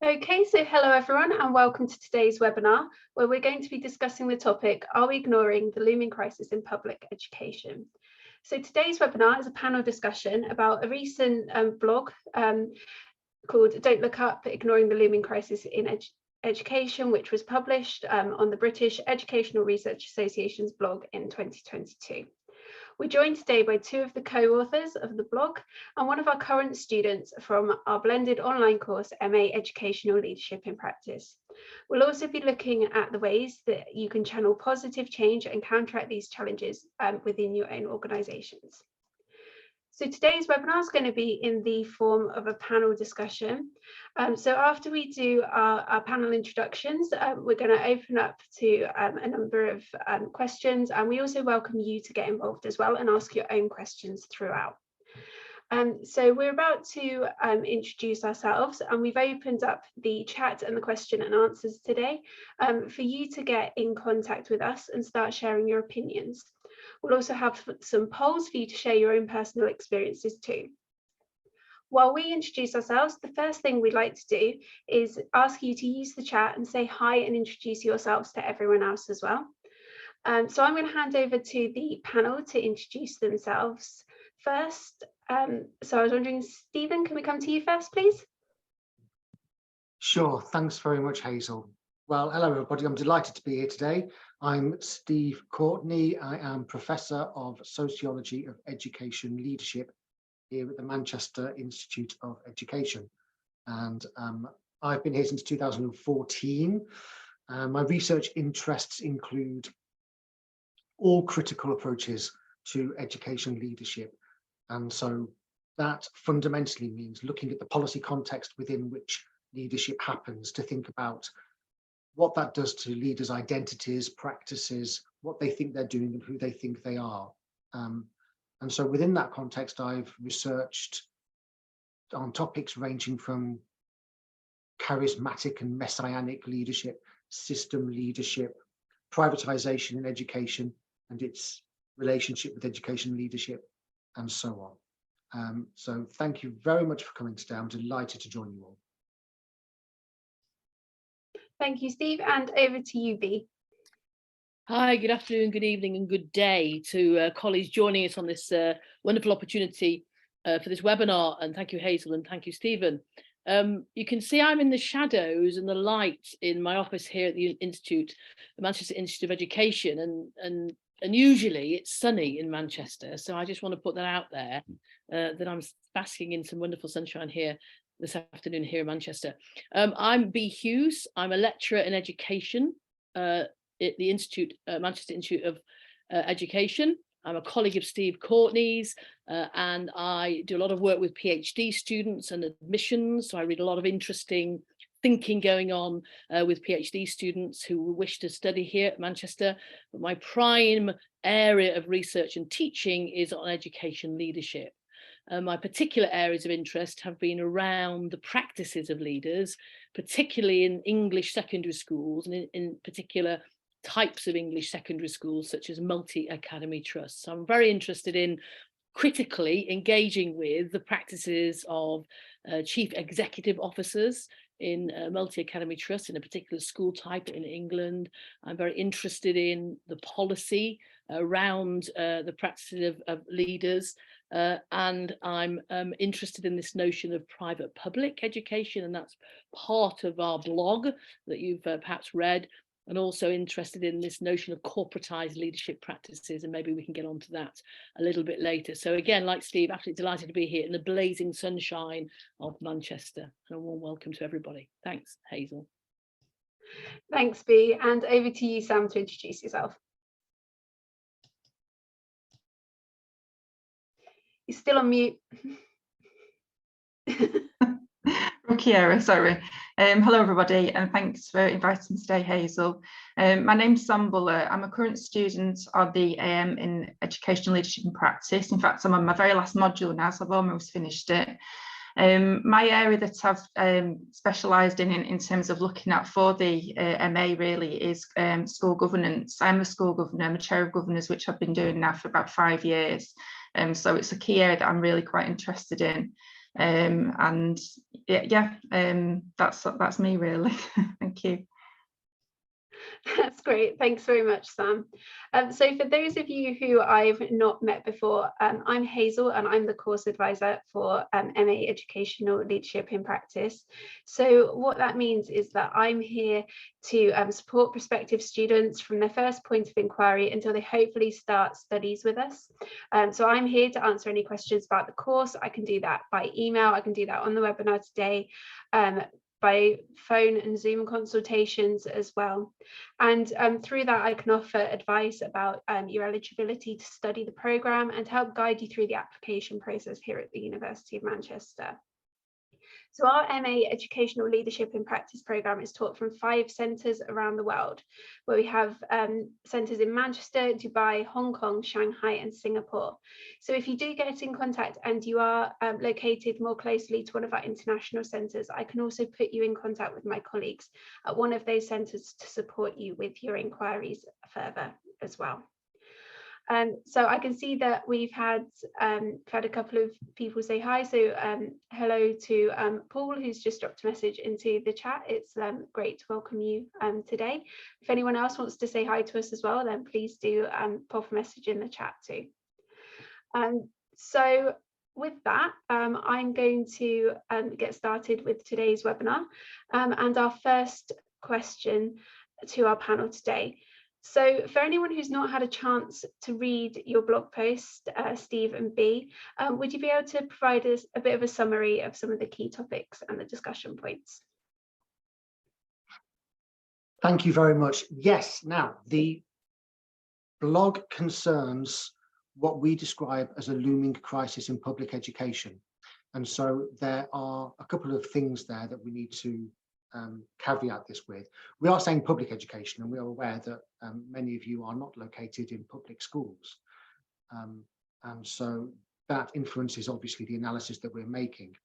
Okay, so hello everyone and welcome to today's webinar where we're going to be discussing the topic, are we ignoring the looming crisis in public education? So today's webinar is a panel discussion about a recent blog called Don't Look Up, Ignoring the Looming Crisis in Education, which was published on the British Educational Research Association's blog in 2022. We're joined today by two of the co-authors of the blog and one of our current students from our blended online course, MA Educational Leadership in Practice. We'll also be looking at the ways that you can channel positive change and counteract these challenges within your own organisations. So today's webinar is going to be in the form of a panel discussion. So after we do our panel introductions, we're going to open up to a number of questions, and we also welcome you to get involved as well and ask your own questions throughout. So we're about to introduce ourselves, and we've opened up the chat and the question and answers today for you to get in contact with us and start sharing your opinions. We'll also have some polls for you to share your own personal experiences too. While we introduce ourselves, the first thing we'd like to do is ask you to use the chat and say hi and introduce yourselves to everyone else as well. So I'm going to hand over to the panel to introduce themselves first. So I was wondering, Stephen, can we come to you first, please? Sure, thanks very much, Hazel. Well, hello everybody, I'm delighted to be here today. I'm Steve Courtney. I am Professor of Sociology of Education Leadership here at the Manchester Institute of Education. And I've been here since 2014. My research interests include all critical approaches to education leadership. And so that fundamentally means looking at the policy context within which leadership happens, to think about what that does to leaders' identities, practices, what they think they're doing and who they think they are. And so within that context, I've researched on topics ranging from charismatic and messianic leadership, system leadership, privatization in education and its relationship with education leadership, and so on. So thank you very much for coming today. I'm delighted to join you all. Thank you, Steve, and over to you, Bea. Hi, good afternoon, good evening and good day to colleagues joining us on this wonderful opportunity for this webinar. And thank you, Hazel, and thank you, Stephen. You can see I'm in the shadows and the light in my office here at the Institute, the Manchester Institute of Education, and usually it's sunny in Manchester. So I just want to put that out there, that I'm basking in some wonderful sunshine here this afternoon here in Manchester. I'm Bea Hughes. I'm a lecturer in education at the Institute, Manchester Institute of Education. I'm a colleague of Steve Courtney's, and I do a lot of work with PhD students and admissions. So I read a lot of interesting thinking going on with PhD students who wish to study here at Manchester. But my prime area of research and teaching is on education leadership. My particular areas of interest have been around the practices of leaders, particularly in English secondary schools, and in particular types of English secondary schools, such as multi-academy trusts. So I'm very interested in critically engaging with the practices of chief executive officers in multi-academy trusts in a particular school type in England. I'm very interested in the policy around the practices of leaders. And I'm interested in this notion of private-public education, and that's part of our blog that you've perhaps read, and also interested in this notion of corporatized leadership practices, and maybe we can get onto that a little bit later. So again, like Steve, absolutely delighted to be here in the blazing sunshine of Manchester, and a warm welcome to everybody. Thanks, Hazel. Thanks, Bea, and over to you, Sam, to introduce yourself. You're still on mute. Rookie error, sorry. Hello everybody, and thanks for inviting me today, Hazel. My name's Sam Buller. I'm a current student of the AM in Educational Leadership and Practice. In fact, I'm on my very last module now, so I've almost finished it. My area that I've specialised in terms of looking at for the MA really is school governance. I'm a school governor, I'm a chair of governors, which I've been doing now for about 5 years. So it's a key area that I'm really quite interested in. And yeah, that's me really. Thank you. That's great. Thanks very much, Sam. So for those of you who I've not met before, I'm Hazel and I'm the course advisor for MA Educational Leadership in Practice. So what that means is that I'm here to support prospective students from their first point of inquiry until they hopefully start studies with us. So I'm here to answer any questions about the course. I can do that by email. I can do that on the webinar today. By phone and Zoom consultations as well. And through that, I can offer advice about your eligibility to study the programme and help guide you through the application process here at the University of Manchester. So our MA Educational Leadership in Practice programme is taught from 5 centres around the world, where we have centres in Manchester, Dubai, Hong Kong, Shanghai and Singapore. So if you do get in contact and you are located more closely to one of our international centres, I can also put you in contact with my colleagues at one of those centres to support you with your inquiries further as well. So I can see that we've had a couple of people say hi. So hello to Paul, who's just dropped a message into the chat. It's great to welcome you today. If anyone else wants to say hi to us as well, then please do pop a message in the chat too. So with that, I'm going to get started with today's webinar and our first question to our panel today. So for anyone who's not had a chance to read your blog post, Steve and Bea, would you be able to provide us a bit of a summary of some of the key topics and the discussion points? Thank you very much. Yes, now the blog concerns what we describe as a looming crisis in public education. And so there are a couple of things there that we need to caveat this with. We are saying public education, and we are aware that many of you are not located in public schools. And so that influences obviously the analysis that we're making.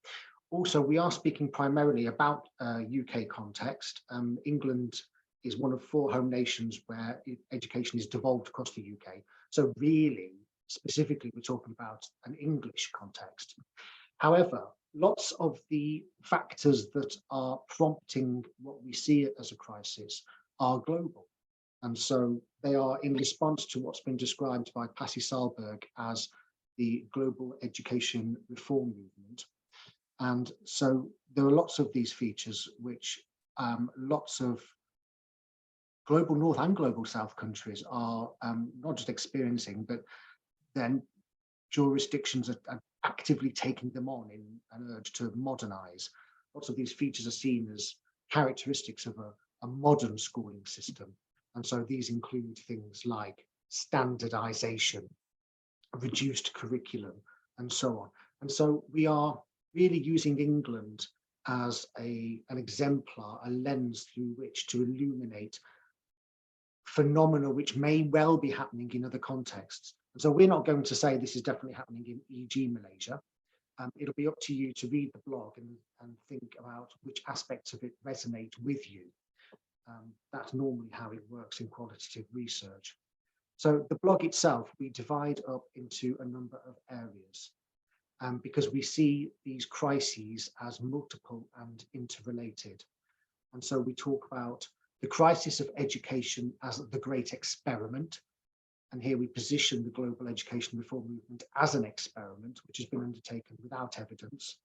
Also, we are speaking primarily about UK context. England is one of 4 home nations where education is devolved across the UK. So really, specifically, we're talking about an English context. However, lots of the factors that are prompting what we see as a crisis are global. And so they are in response to what's been described by Pasi Sahlberg as the global education reform movement. And so there are lots of these features which lots of global North and global South countries are not just experiencing, but then jurisdictions are actively taking them on in an urge to modernize. Lots of these features are seen as characteristics of a modern schooling system. And so these include things like standardization, reduced curriculum, and so on. And so we are really using England as an exemplar, a lens through which to illuminate phenomena which may well be happening in other contexts. And so we're not going to say this is definitely happening in e.g. Malaysia. It'll be up to you to read the blog and think about which aspects of it resonate with you. That's normally how it works in qualitative research. So the blog itself, we divide up into a number of areas because we see these crises as multiple and interrelated. And so we talk about the crisis of education as the great experiment. And here we position the global education reform movement as an experiment, which has been undertaken without evidence.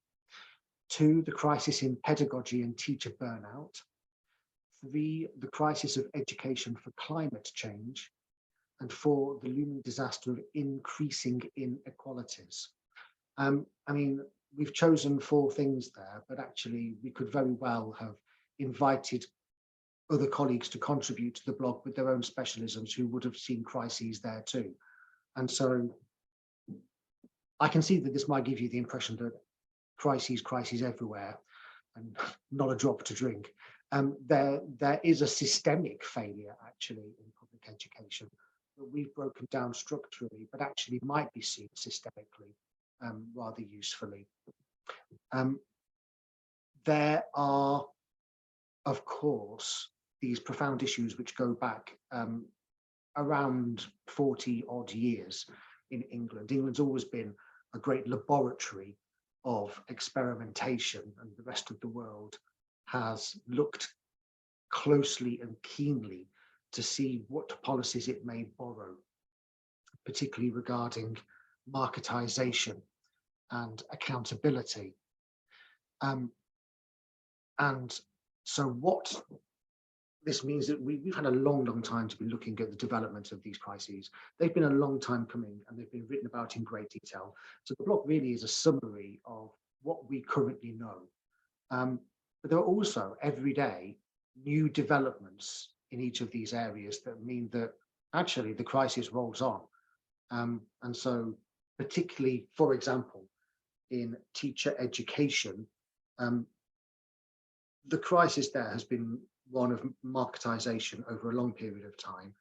2, the crisis in pedagogy and teacher burnout. 3, the crisis of education for climate change. And 4, the looming disaster of increasing inequalities. I mean, we've chosen 4 things there, but actually we could very well have invited other colleagues to contribute to the blog with their own specialisms who would have seen crises there too. And so I can see that this might give you the impression that crises everywhere and not a drop to drink. There is a systemic failure actually in public education that we've broken down structurally, but actually might be seen systemically rather usefully. There are, of course, these profound issues which go back around 40 odd years in England. England's always been a great laboratory of experimentation, and the rest of the world has looked closely and keenly to see what policies it may borrow, particularly regarding marketization and accountability. And so what this means that we've had a long time to be looking at the development of these crises. They've been a long time coming, and they've been written about in great detail. So the blog really is a summary of what we currently know. But there are also every day new developments in each of these areas that mean that actually the crisis rolls on. And so particularly, for example, in teacher education, the crisis there has been one of marketization over a long period of time,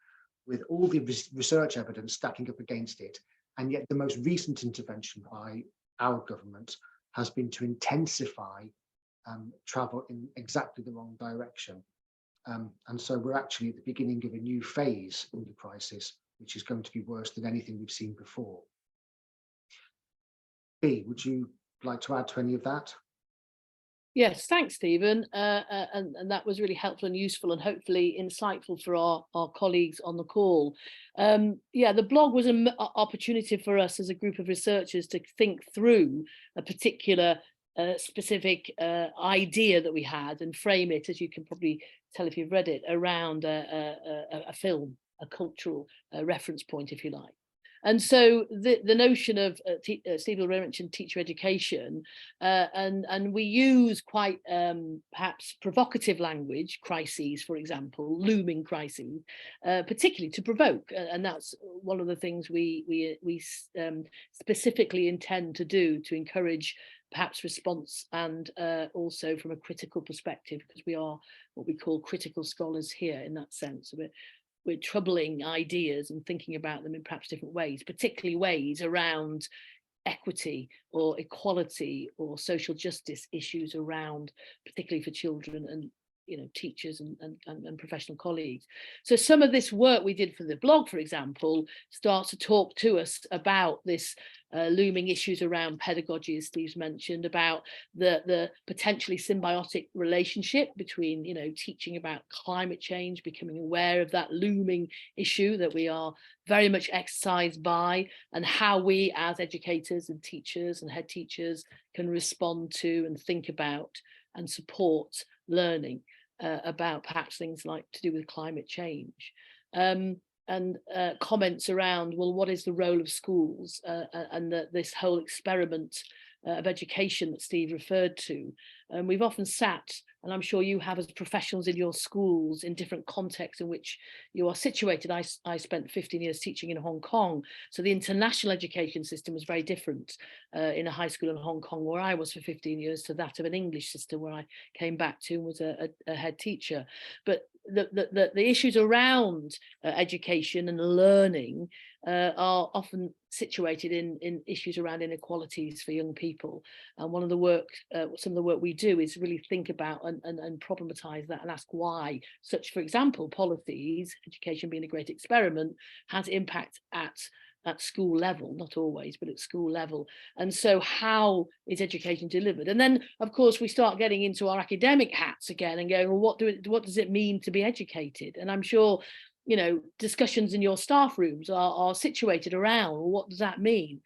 with all the research evidence stacking up against it. And yet the most recent intervention by our government has been to intensify travel in exactly the wrong direction. And so we're actually at the beginning of a new phase in the crisis, which is going to be worse than anything we've seen before. B, would you like to add to any of that? Yes, thanks, Stephen. And that was really helpful and useful and hopefully insightful for our colleagues on the call. Yeah, the blog was an opportunity for us as a group of researchers to think through a particular specific idea that we had and frame it, as you can probably tell if you've read it, around a film, a cultural reference point, if you like. And so the notion of Steve mentioned teacher education, and we use quite perhaps provocative language, crises, for example, looming crises, particularly to provoke, and that's one of the things we specifically intend to do to encourage perhaps response and also from a critical perspective, because we are what we call critical scholars here in that sense. We're troubling ideas and thinking about them in perhaps different ways, particularly ways around equity or equality or social justice issues around, particularly for children and teachers and professional colleagues. So some of this work we did for the blog, for example, starts to talk to us about this looming issues around pedagogy, as Steve's mentioned, about the potentially symbiotic relationship between teaching about climate change, becoming aware of that looming issue that we are very much exercised by, and how we as educators and teachers and head teachers can respond to and think about and support learning about perhaps things like to do with climate change, and comments around, well, what is the role of schools and this whole experiment of education that Steve referred to. And we've often sat, and I'm sure you have as professionals in your schools, in different contexts in which you are situated. I spent 15 years teaching in Hong Kong, so the international education system was very different in a high school in Hong Kong where I was for 15 years to that of an English system where I came back to and was a head teacher. But the issues around education and learning are often situated in issues around inequalities for young people. And one of the work, some of the work we do is really think about and problematize that and ask why such, for example, policies, education being a great experiment, has impact at school level, not always, but at school level. And so how is education delivered? And then, of course, we start getting into our academic hats again and going, well, what does it mean to be educated? And I'm sure, discussions in your staff rooms are situated around, well, what does that mean?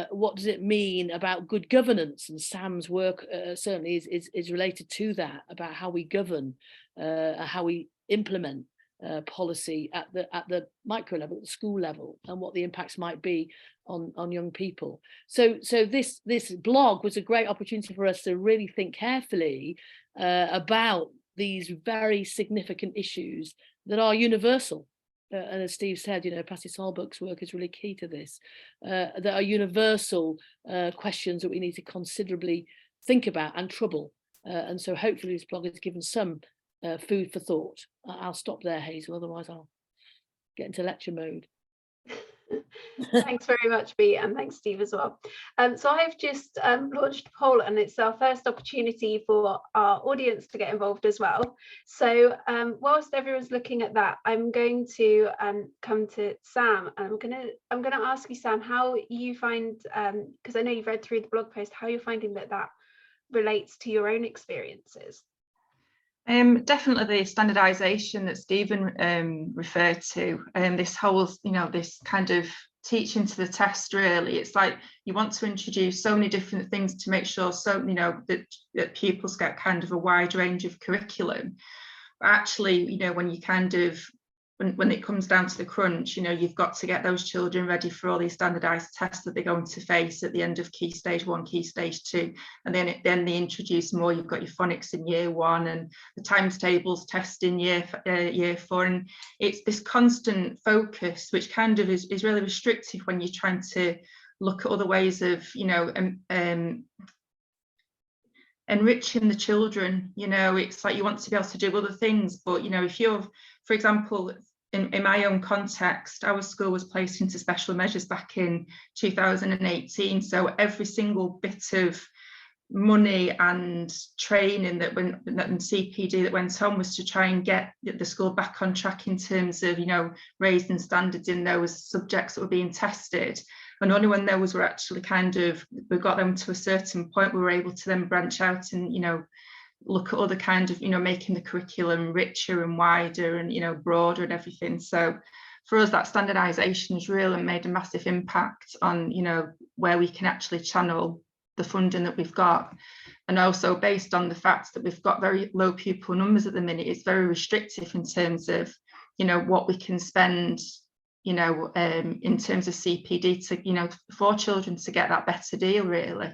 What does it mean about good governance? And Sam's work certainly is related to that, about how we govern, how we implement policy at the micro level, at the school level, and what the impacts might be on young people. So this blog was a great opportunity for us to really think carefully about these very significant issues that are universal. And as Steve said, Patty Solberg's work is really key to this, that are universal questions that we need to considerably think about and trouble. And so hopefully this blog has given some food for thought. I'll stop there, Hazel, otherwise I'll get into lecture mode. Thanks very much, Bea, and thanks, Steve, as well. So I've just launched a poll, and it's our first opportunity for our audience to get involved as well. So whilst everyone's looking at that, I'm going to come to Sam, and I'm gonna ask you, Sam, how you find, because I know you've read through the blog post, how you're finding that relates to your own experiences. Definitely the standardisation that Stephen referred to, and this whole, this kind of teaching to the test, really. It's like you want to introduce so many different things to make sure that pupils get kind of a wide range of curriculum. But actually, when you kind of when it comes down to the crunch, you've got to get those children ready for all these standardized tests that they're going to face at the end of Key Stage 1, Key Stage 2, and then they introduce more. You've got your phonics in Year 1 and the times tables test in year 4, and it's this constant focus, which kind of is really restrictive when you're trying to look at other ways of, enriching the children. It's like you want to be able to do other things, but if you're, for example, in my own context, our school was placed into special measures back in 2018, so every single bit of money and training and CPD that went on was to try and get the school back on track in terms of raising standards in those subjects that were being tested. And only when those were actually we got them to a certain point, we were able to then branch out and look at other kind of making the curriculum richer and wider and broader and everything. So for us, that standardization has really made a massive impact on where we can actually channel the funding that we've got. And also based on the fact that we've got very low pupil numbers at the minute, it's very restrictive in terms of what we can spend in terms of CPD to for children to get that better deal, really.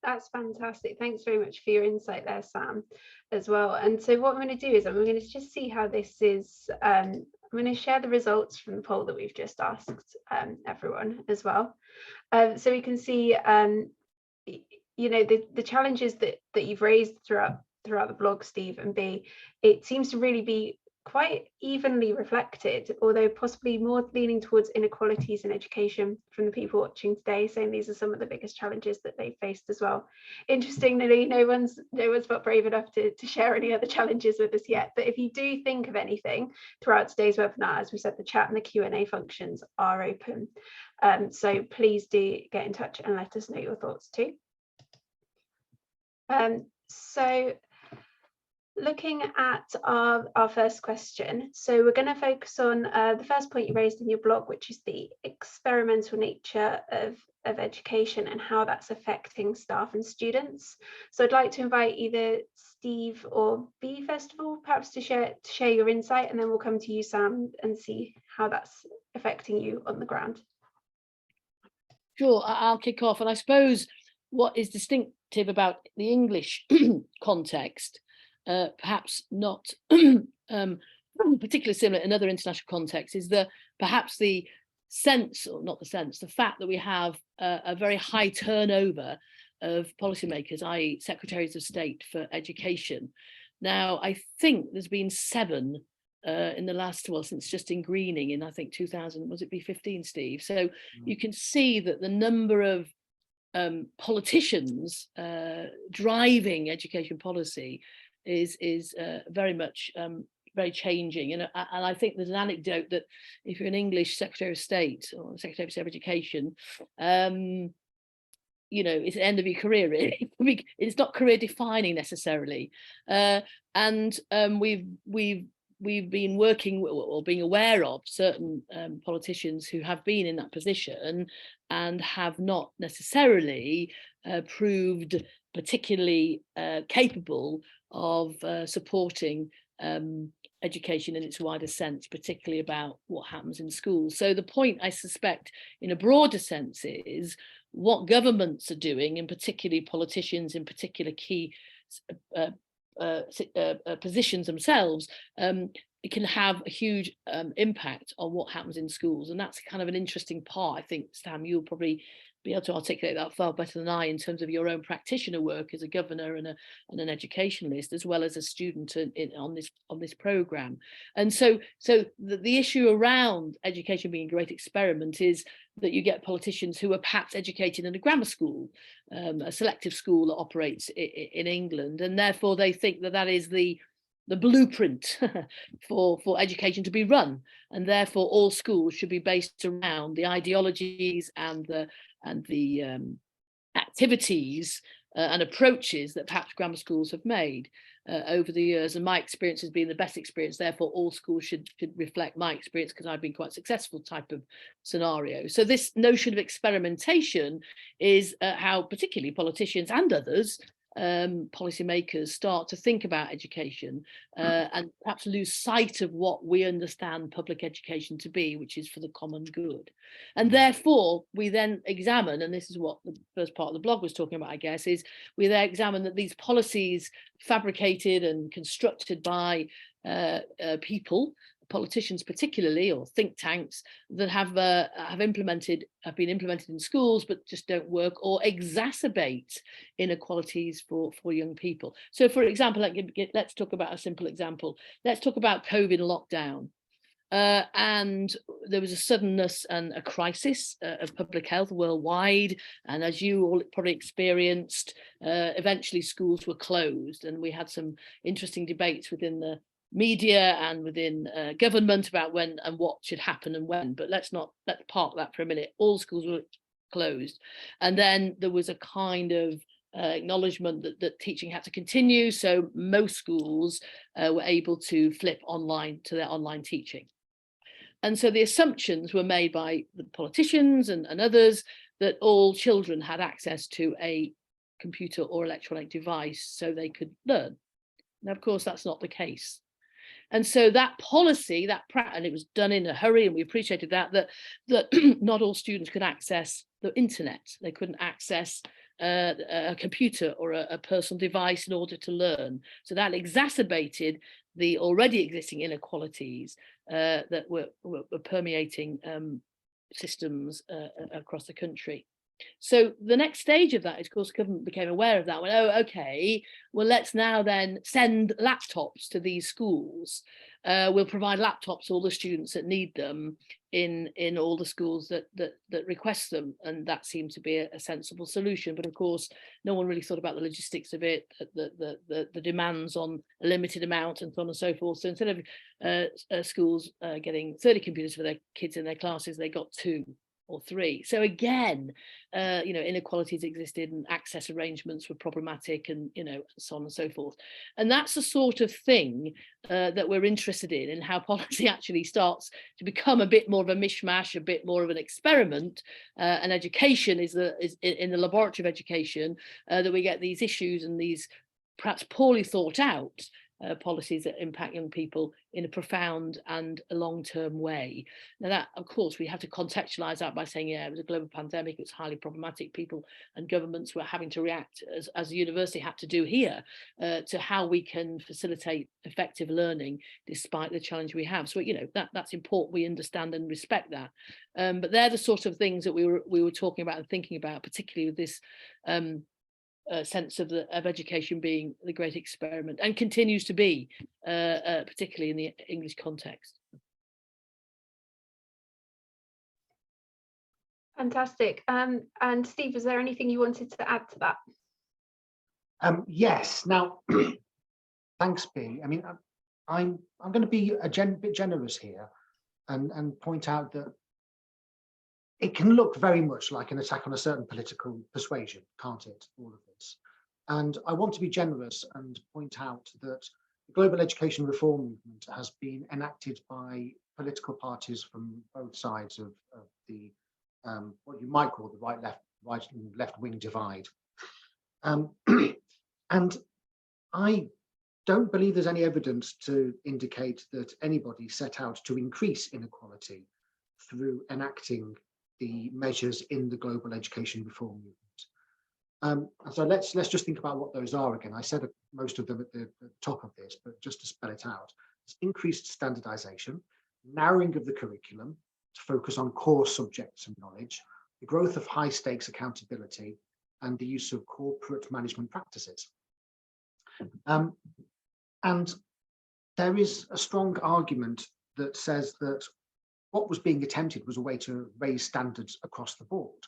That's fantastic. Thanks very much for your insight there, Sam, as well. And so what I'm going to do is I'm going to just see how this is. I'm going to share the results from the poll that we've just asked everyone as well. So we can see, the challenges that you've raised throughout the blog, Steve and Bea. It seems to really be quite evenly reflected, although possibly more leaning towards inequalities in education from the people watching today, saying these are some of the biggest challenges that they faced as well. Interestingly, no one's felt brave enough to share any other challenges with us yet, but if you do think of anything throughout today's webinar, as we said, the chat and the Q&A functions are open, so please do get in touch and let us know your thoughts too. So looking at our first question, so we're going to focus on the first point you raised in your blog, which is the experimental nature of education and how that's affecting staff and students. So I'd like to invite either Steve or Bea, first of all, perhaps to share your insight, and then we'll come to you, Sam, and see how that's affecting you on the ground. Sure, I'll kick off. And I suppose what is distinctive about the English context, perhaps not particularly similar in other international contexts, is perhaps the sense, or not the sense, the fact that we have a very high turnover of policymakers, i.e. secretaries of state for education. Now, I think there's been 7 in the last, since Justine Greening in, I think 2000, was it B15, Steve? So you can see that the number of politicians driving education policy is very much very changing, and I think there's an anecdote that if you're an English Secretary of State or Secretary of State of Education, it's the end of your career, really. It's not career defining necessarily, and we've been working or being aware of certain politicians who have been in that position and have not necessarily proved particularly capable of supporting education in its wider sense, particularly about what happens in schools. So the point, I suspect, in a broader sense is what governments are doing, and particularly politicians in particular key positions themselves, it can have a huge impact on what happens in schools. And that's kind of an interesting part. I think, Sam, you'll probably be able to articulate that far better than I in terms of your own practitioner work as a governor and an educationalist, as well as a student on this programme. And so the issue around education being a great experiment is that you get politicians who are perhaps educated in a grammar school, a selective school that operates in England, and therefore they think that is the blueprint for education to be run, and therefore all schools should be based around the ideologies and the activities and approaches that perhaps grammar schools have made over the years. And my experience has been the best experience, therefore all schools should reflect my experience, because I've been quite successful type of scenario. So this notion of experimentation is how particularly politicians and others, policymakers, start to think about education and perhaps lose sight of what we understand public education to be, which is for the common good. And therefore we then examine, and this is what the first part of the blog was talking about, I guess, is we then examine that these policies fabricated and constructed by people, politicians particularly, or think tanks, that have been implemented in schools but just don't work or exacerbate inequalities for young people. So for example, let's talk about a simple example. Let's talk about COVID lockdown. And there was a suddenness and a crisis of public health worldwide, and as you all probably experienced, eventually schools were closed, and we had some interesting debates within the media and within government about when and what should happen and when. But let's park that for a minute. All schools were closed, and then there was a kind of acknowledgement that teaching had to continue, so most schools were able to flip online to their online teaching. And so the assumptions were made by the politicians and others that all children had access to a computer or electronic device so they could learn. Now, of course, that's not the case. And so that policy, and it was done in a hurry, and we appreciated that not all students could access the internet. They couldn't access a computer or a personal device in order to learn. So that exacerbated the already existing inequalities that were permeating systems across the country. So the next stage of that is, of course, government became aware of that. Well, oh, okay, well, let's now then send laptops to these schools. We'll provide laptops to all the students that need them in all the schools that request them, and that seemed to be a sensible solution. But of course, no one really thought about the logistics of it, the demands on a limited amount, and so on and so forth. So instead of schools getting 30 computers for their kids in their classes, they got 2 or 3. So again, inequalities existed, and access arrangements were problematic, and so on and so forth. And that's the sort of thing that we're interested in how policy actually starts to become a bit more of a mishmash, a bit more of an experiment. And education is in the laboratory of education that we get these issues and these perhaps poorly thought out policies that impact young people in a profound and a long-term way. Now that, of course, we have to contextualize that by saying, yeah, it was a global pandemic, it was highly problematic. People and governments were having to react, as the university had to do here, to how we can facilitate effective learning despite the challenge we have. So, that's important. We understand and respect that. But they're the sort of things that we were talking about and thinking about, particularly with this sense of education being the great experiment, and continues to be, particularly in the English context. Fantastic. And Steve, is there anything you wanted to add to that? Yes. Now, thanks, B. I mean, I'm going to be a bit generous here and point out that it can look very much like an attack on a certain political persuasion, can't it, all of this? And I want to be generous and point out that the global education reform movement has been enacted by political parties from both sides of the what you might call the right and left wing divide. And I don't believe there's any evidence to indicate that anybody set out to increase inequality through enacting the measures in the global education reform movement. So let's just think about what those are again. I said most of them at the top of this, but just to spell it out. increased standardization, narrowing of the curriculum to focus on core subjects and knowledge, the growth of high stakes accountability, and the use of corporate management practices. And there is a strong argument that says that what was being attempted was a way to raise standards across the board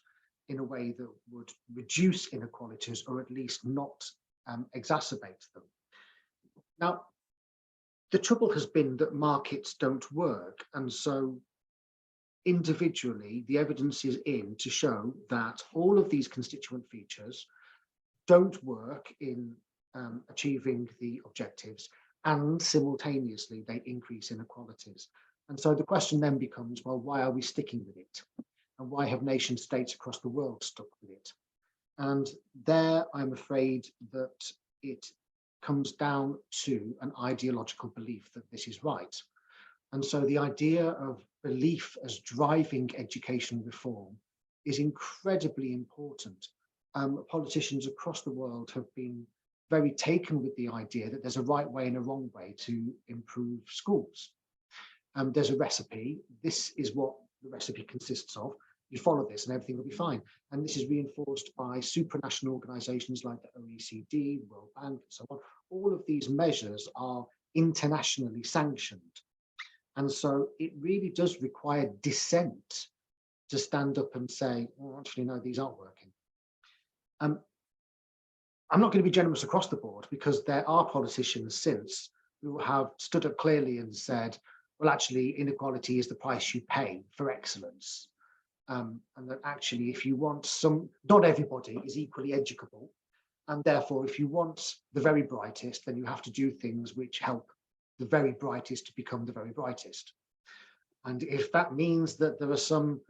in a way that would reduce inequalities or at least not exacerbate them. Now, the trouble has been that markets don't work, and so individually the evidence is in to show that all of these constituent features don't work in achieving the objectives, and simultaneously they increase inequalities. And so the question then becomes, well, why are we sticking with it? And why have nation states across the world stuck with it? And there, I'm afraid that it comes down to an ideological belief that this is right. And so the idea of belief as driving education reform is incredibly important. Politicians across the world have been very taken with the idea that there's a right way and a wrong way to improve schools. There's a recipe. This is what the recipe consists of. You follow this and everything will be fine. And this is reinforced by supranational organizations like the OECD, World Bank, and so on. All of these measures are internationally sanctioned. And so it really does require dissent to stand up and say, well, actually, no, these aren't working. I'm not going to be generous across the board, because there are politicians since who have stood up clearly and said, well, actually, inequality is the price you pay for excellence. And that actually, if you want not everybody is equally educable. And therefore, if you want the very brightest, then you have to do things which help the very brightest to become the very brightest. And if that means that there are some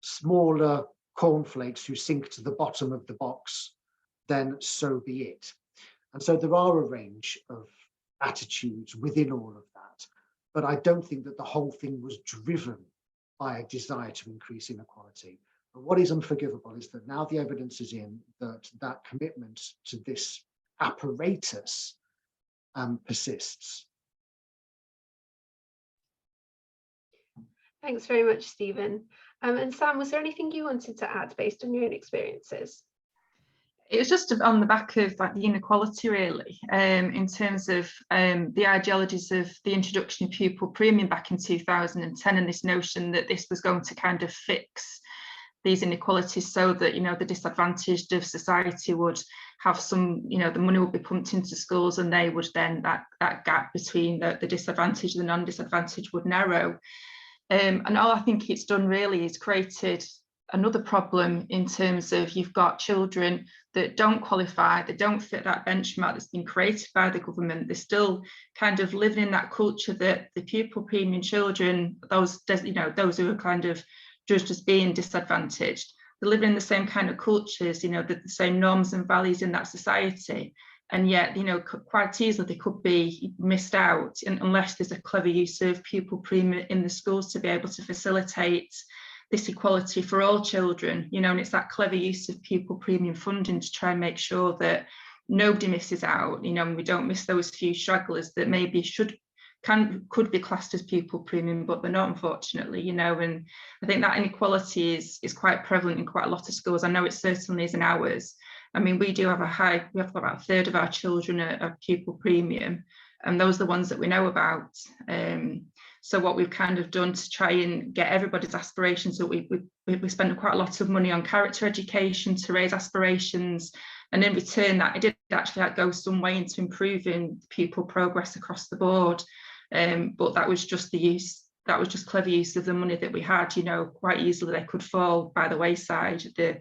smaller cornflakes who sink to the bottom of the box, then so be it. And so there are a range of attitudes within all of that. But I don't think that the whole thing was driven by a desire to increase inequality. But what is unforgivable is that now the evidence is in that commitment to this apparatus persists. Thanks very much, Stephen. And Sam, was there anything you wanted to add based on your own experiences? It was just on the back of like the inequality, really, in terms of the ideologies of the introduction of pupil premium back in 2010, and this notion that this was going to kind of fix these inequalities so that, you know, the disadvantaged of society would have some, you know, the money would be pumped into schools, and they would then, that gap between the disadvantaged and the non-disadvantaged would narrow. And all I think it's done really is created another problem in terms of you've got children that don't qualify, they don't fit that benchmark that's been created by the government. They're still kind of living in that culture that the pupil premium children, those, you know, those who are kind of judged as being disadvantaged, they're living in the same kind of cultures, you know, the same norms and values in that society. And yet, you know, quite easily they could be missed out unless there's a clever use of pupil premium in the schools to be able to facilitate this equality for all children, you know, and it's that clever use of pupil premium funding to try and make sure that nobody misses out, you know, and we don't miss those few stragglers that maybe could be classed as pupil premium, but they're not, unfortunately, you know. And I think that inequality is quite prevalent in quite a lot of schools. I know it certainly is in ours. I mean, we have about a third of our children are pupil premium, and those are the ones that we know about. So what we've kind of done to try and get everybody's aspirations, so we spent quite a lot of money on character education to raise aspirations, and in return that it did actually go some way into improving pupil progress across the board. But that was just clever use of the money that we had. You know, quite easily they could fall by the wayside, the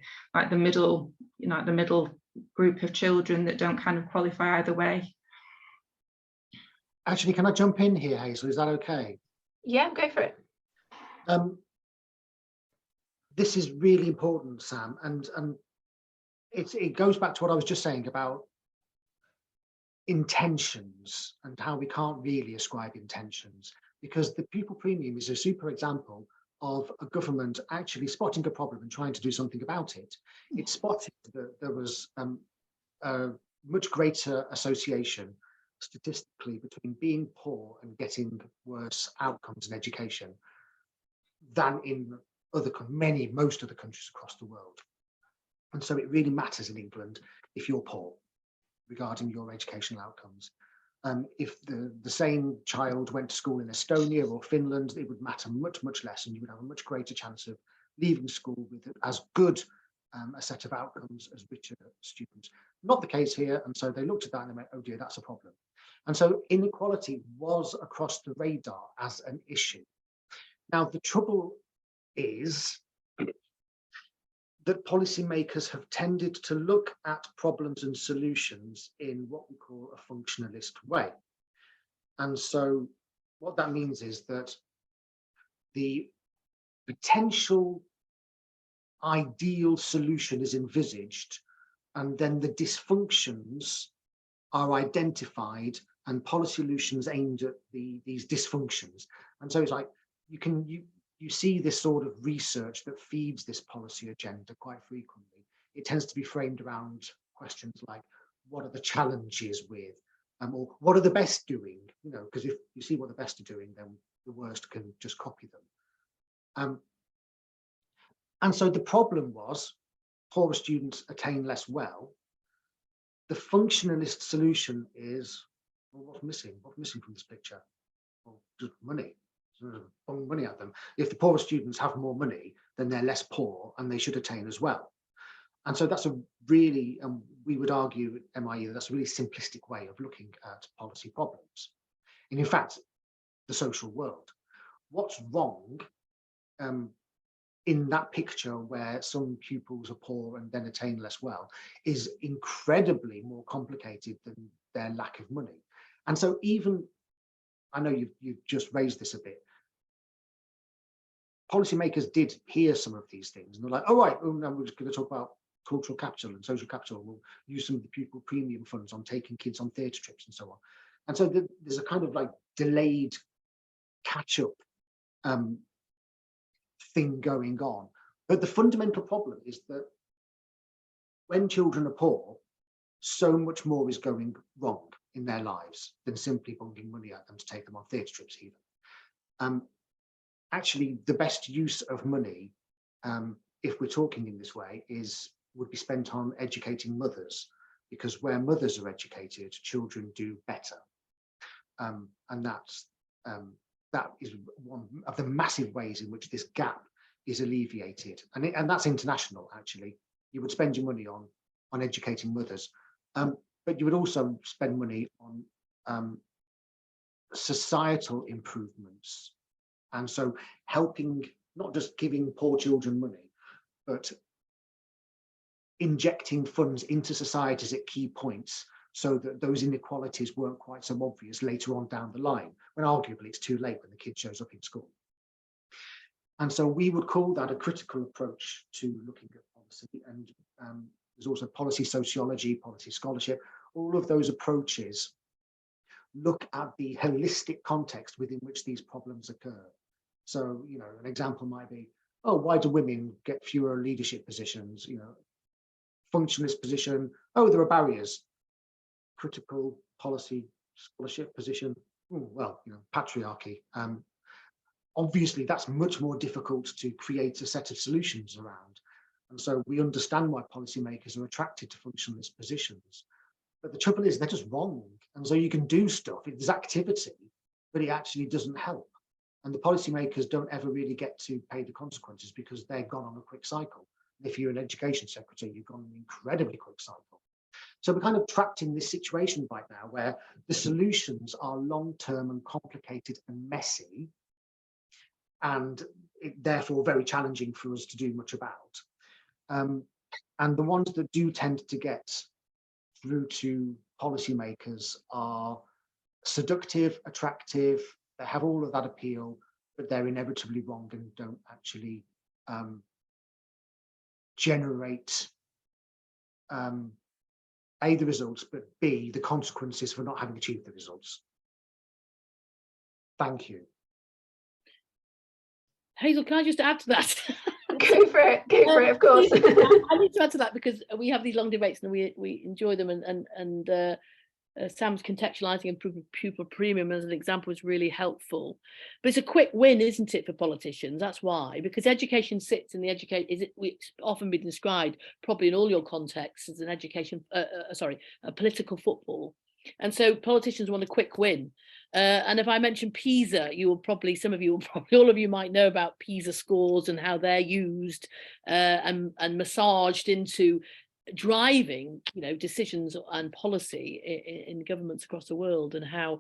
middle group of children that don't kind of qualify either way. Actually, can I jump in here, Hazel? Is that okay? Yeah, go for it. This is really important, Sam, and it goes back to what I was just saying about intentions and how we can't really ascribe intentions, because the pupil premium is a super example of a government actually spotting a problem and trying to do something about it. It spotted that there was a much greater association statistically between being poor and getting worse outcomes in education than in most other countries across the world. And so it really matters in England if you're poor regarding your educational outcomes. If the same child went to school in Estonia or Finland, it would matter much, much less, and you would have a much greater chance of leaving school with as good a set of outcomes as richer students. Not the case here, and so they looked at that and they went, oh dear, that's a problem. And so inequality was across the radar as an issue. Now, the trouble is that policymakers have tended to look at problems and solutions in what we call a functionalist way. And so what that means is that the potential ideal solution is envisaged, and then the dysfunctions are identified and policy solutions aimed at these dysfunctions. And so it's like you see this sort of research that feeds this policy agenda quite frequently. It tends to be framed around questions like, what are the challenges with, or what are the best doing? You know, because if you see what the best are doing, then the worst can just copy them. And so the problem was poorer students attain less well. The functionalist solution is, well, what's missing? What's missing from this picture? Well, just money. Throwing money at them. If the poorer students have more money, then they're less poor and they should attain as well. And so that's a really, we would argue at MIE, that's a really simplistic way of looking at policy problems. And in fact, the social world. What's wrong in that picture where some pupils are poor and then attain less well is incredibly more complicated than their lack of money. And so even, I know you've just raised this a bit, policymakers did hear some of these things and they're like, oh right, now we're just going to talk about cultural capital and social capital. We'll use some of the pupil premium funds on taking kids on theatre trips and so on. And so there's a kind of like delayed catch-up thing going on. But the fundamental problem is that when children are poor, so much more is going wrong in their lives than simply bunging money at them to take them on theatre trips even. Actually, the best use of money, if we're talking in this way, would be spent on educating mothers, because where mothers are educated, children do better. And that is one of the massive ways in which this gap is alleviated. And that's international, actually. You would spend your money on educating mothers, but you would also spend money on societal improvements. And so helping, not just giving poor children money, but injecting funds into societies at key points so that those inequalities weren't quite so obvious later on down the line, when arguably it's too late when the kid shows up in school. And so we would call that a critical approach to looking at policy. And there's also policy sociology, policy scholarship. All of those approaches look at the holistic context within which these problems occur. So, you know, an example might be, oh, why do women get fewer leadership positions? You know, functionalist position, oh, there are barriers. Critical policy scholarship position, well, you know, patriarchy. Obviously, that's much more difficult to create a set of solutions around. And so we understand why policymakers are attracted to functionalist positions. But the trouble is they're just wrong. And so you can do stuff, there's activity, but it actually doesn't help. And the policymakers don't ever really get to pay the consequences because they're gone on a quick cycle. If you're an education secretary, you've gone on an incredibly quick cycle. So we're kind of trapped in this situation right now where the solutions are long-term and complicated and messy, and therefore very challenging for us to do much about. And the ones that do tend to get through to policymakers are seductive, attractive, they have all of that appeal, but they're inevitably wrong and don't actually generate A, the results, but B, the consequences for not having achieved the results. Thank you. Hazel, can I just add to that? Go for it, of course. I need to add to that because we have these long debates and we enjoy them, and Sam's contextualising and pupil premium as an example is really helpful. But it's a quick win, isn't it, for politicians? That's why, because education sits in the it's often been described, probably in all your contexts, as an a political football. And so politicians want a quick win. And if I mention PISA, some of you, all of you might know about PISA scores and how they're used and massaged into driving, decisions and policy in governments across the world, and how,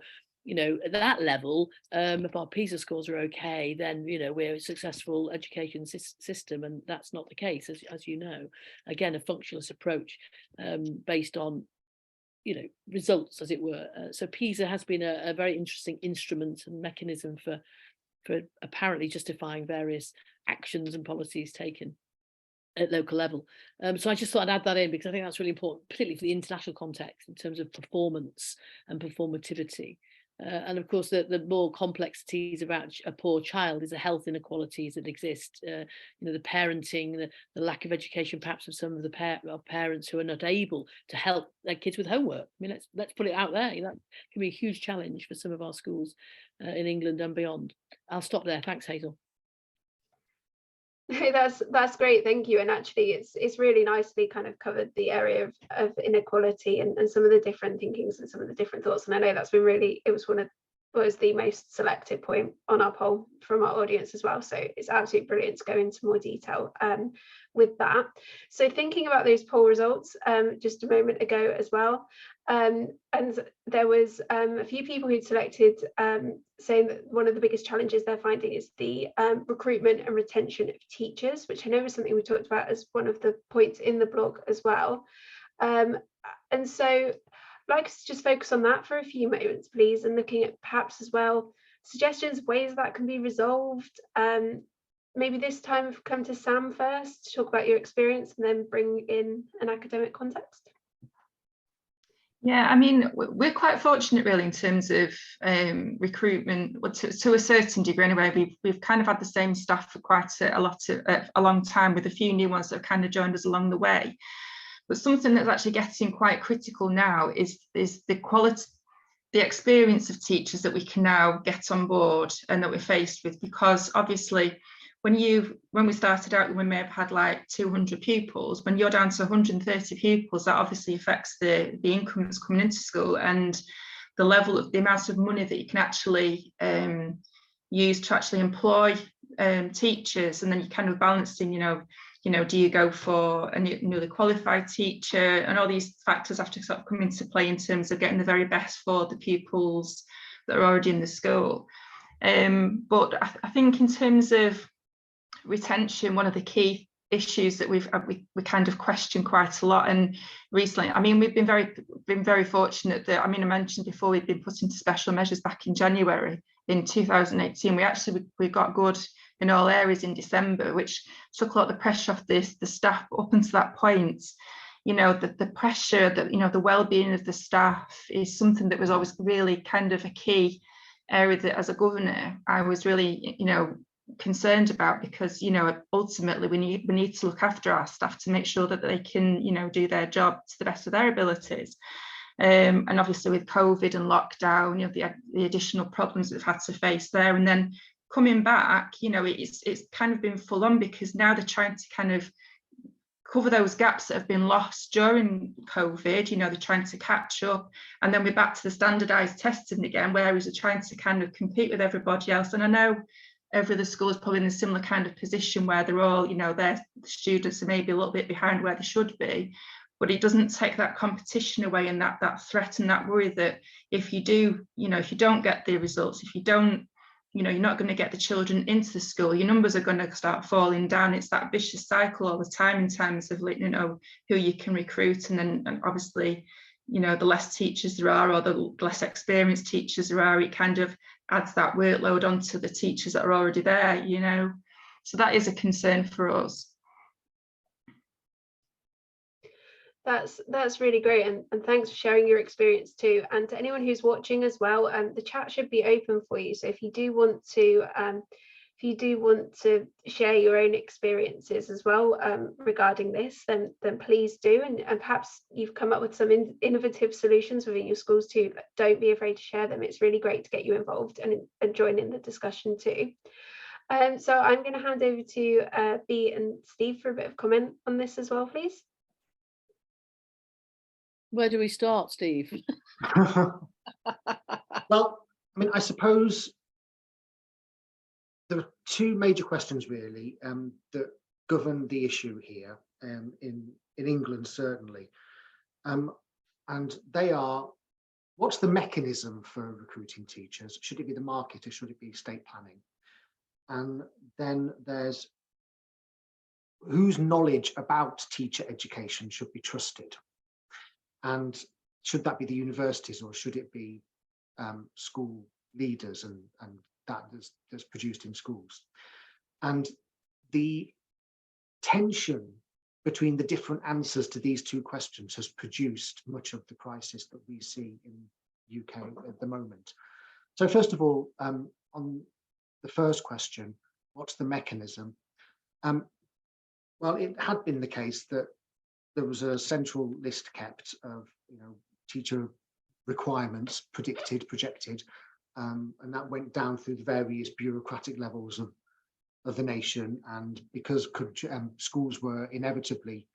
at that level, if our PISA scores are okay, then, we're a successful education system, and that's not the case, as you know. Again, a functionalist approach based on, results, as it were. So PISA has been a very interesting instrument and mechanism for apparently justifying various actions and policies taken at local level. So I just thought I'd add that in, because I think that's really important, particularly for the international context in terms of performance and performativity. And of course, the more complexities about a poor child is the health inequalities that exist. The parenting, the lack of education, perhaps, of some of the parents who are not able to help their kids with homework. I mean, let's put it out there. That can be a huge challenge for some of our schools in England and beyond. I'll stop there. Thanks, Hazel. That's great, thank you. And actually it's really nicely kind of covered the area of inequality and some of the different thinkings and some of the different thoughts. And I know that's been it was the most selected point on our poll from our audience as well. So it's absolutely brilliant to go into more detail with that. So thinking about those poll results just a moment ago as well, and there was a few people who'd selected saying that one of the biggest challenges they're finding is the recruitment and retention of teachers, which I know is something we talked about as one of the points in the blog as well. And so I'd like us to just focus on that for a few moments, please, and looking at perhaps as well suggestions, ways that can be resolved. Maybe this time come to Sam first to talk about your experience, and then bring in an academic context. Yeah, I mean, we're quite fortunate really in terms of recruitment, to a certain degree anyway. We've kind of had the same staff for quite a long time, with a few new ones that have kind of joined us along the way. But something that's actually getting quite critical now is the quality, the experience of teachers that we can now get on board and that we're faced with, because obviously when we started out, we may have had like 200 pupils. When you're down to 130 pupils, that obviously affects the income that's coming into school, and the amount of money that you can actually use to actually employ teachers. And then you kind of balancing, do you go for a newly qualified teacher, and all these factors have to sort of come into play in terms of getting the very best for the pupils that are already in the school. But I think in terms of retention, one of the key issues that we kind of question quite a lot, and recently, I mean, we've been very fortunate that, I mean, I mentioned before, we've been put into special measures back in January in 2018. We got good in all areas in December, which took a lot of the pressure off the staff. Up until that point, the pressure that, the well-being of the staff is something that was always really kind of a key area that, as a governor, I was really, concerned about, because ultimately we need to look after our staff to make sure that they can do their job to the best of their abilities. And obviously with COVID and lockdown, the additional problems we've had to face there, and then coming back, it's kind of been full on, because now they're trying to kind of cover those gaps that have been lost during COVID. They're trying to catch up, and then we're back to the standardized testing again, whereas they're trying to kind of compete with everybody else. And I know every other school is probably in a similar kind of position, where they're all, their students are maybe a little bit behind where they should be, but it doesn't take that competition away, and that threat and that worry that if you don't get the results, if you don't, you're not going to get the children into the school, your numbers are going to start falling down. It's that vicious cycle all the time in terms of who you can recruit, and then obviously the less teachers there are, or the less experienced teachers there are, it kind of adds that workload onto the teachers that are already there, so that is a concern for us. That's really great, and thanks for sharing your experience too. And to anyone who's watching as well, the chat should be open for you, so if you do want to if you do want to share your own experiences as well regarding this, then please do. And perhaps you've come up with some innovative solutions within your schools too. Don't be afraid to share them. It's really great to get you involved and join in the discussion too. So I'm going to hand over to Bea and Steve for a bit of comment on this as well, please. Where do we start, Steve? Well, I mean, I suppose there are two major questions really that govern the issue here in England, certainly. And they are, what's the mechanism for recruiting teachers? Should it be the market or should it be state planning? And then there's whose knowledge about teacher education should be trusted? And should that be the universities or should it be school leaders and that that's produced in schools? And the tension between the different answers to these two questions has produced much of the crisis that we see in the UK at the moment. So first of all, on the first question, what's the mechanism? Well, it had been the case that there was a central list kept of, teacher requirements projected, and that went down through the various bureaucratic levels of the nation. And because schools were inevitably